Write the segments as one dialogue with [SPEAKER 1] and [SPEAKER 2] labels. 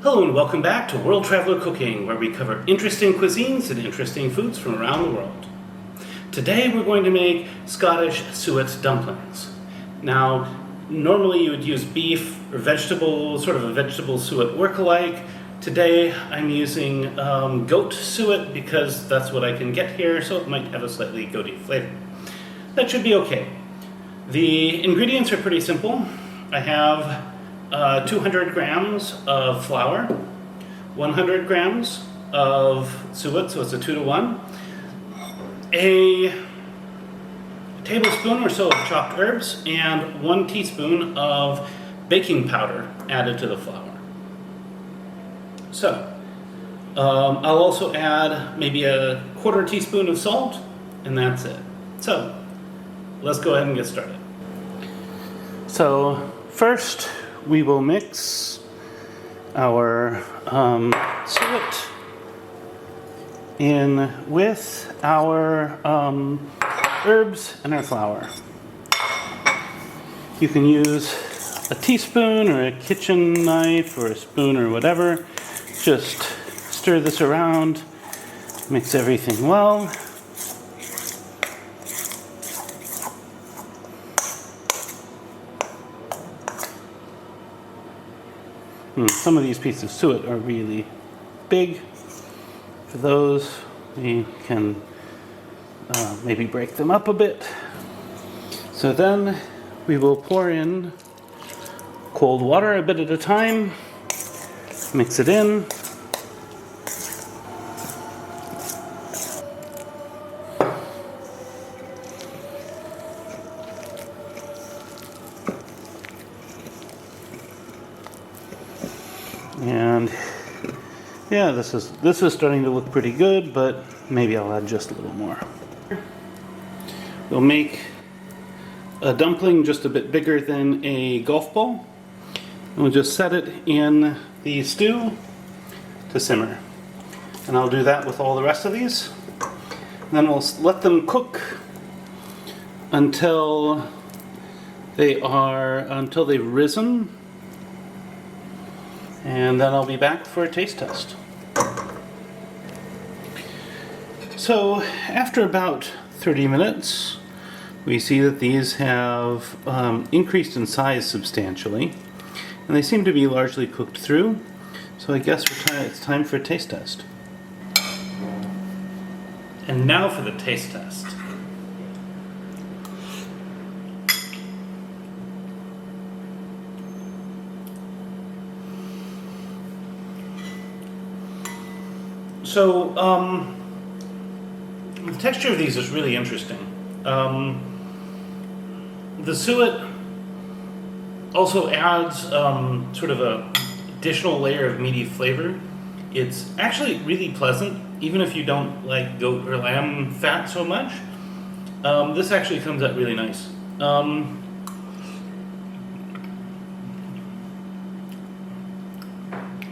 [SPEAKER 1] Hello and welcome back to World Traveler Cooking, where we cover interesting cuisines and interesting foods from around the world. Today we're going to make Scottish suet dumplings. Now, normally you would use beef or vegetable, sort of a vegetable suet work-alike. Today I'm using goat suet because that's what I can get here, so it might have a slightly goaty flavor. That should be okay. The ingredients are pretty simple. I have 200 grams of flour, 100 grams of suet, so it's a 2-to-1, a tablespoon or so of chopped herbs, and 1 teaspoon of baking powder added to the flour. So, I'll also add maybe a 1/4 teaspoon of salt, and that's it. So, let's go ahead and get started. So, first, we will mix our suet in with our herbs and our flour. You can use a teaspoon or a kitchen knife or a spoon or whatever. Just stir this around, mix everything well. Some of these pieces of suet are really big. For those, we can maybe break them up a bit. So then we will pour in cold water a bit at a time, mix it in. And yeah, this is starting to look pretty good, but maybe I'll add just a little more. We'll make a dumpling just a bit bigger than a golf ball. And we'll just set it in the stew to simmer. And I'll do that with all the rest of these. And then we'll let them cook until they've risen. And then I'll be back for a taste test. So after about 30 minutes, we see that these have increased in size substantially, and they seem to be largely cooked through. So I guess it's time for a taste test. And now for the taste test. So, the texture of these is really interesting. The suet also adds sort of an additional layer of meaty flavor. It's actually really pleasant, even if you don't like goat or lamb fat so much. This actually comes out really nice.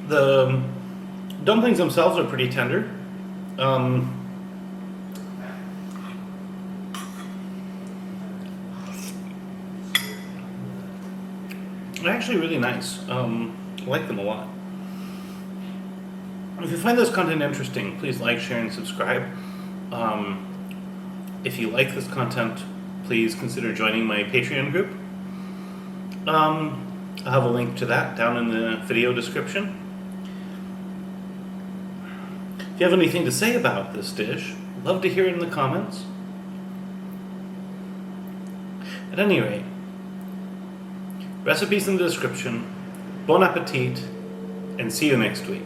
[SPEAKER 1] The dumplings themselves are pretty tender. They're actually really nice. I like them a lot. If you find this content interesting, please like, share, and subscribe. If you like this content, please consider joining my Patreon group. I'll have a link to that down in the video description. If you have anything to say about this dish, I'd love to hear it in the comments. At any rate, recipes in the description, bon appetit, and see you next week.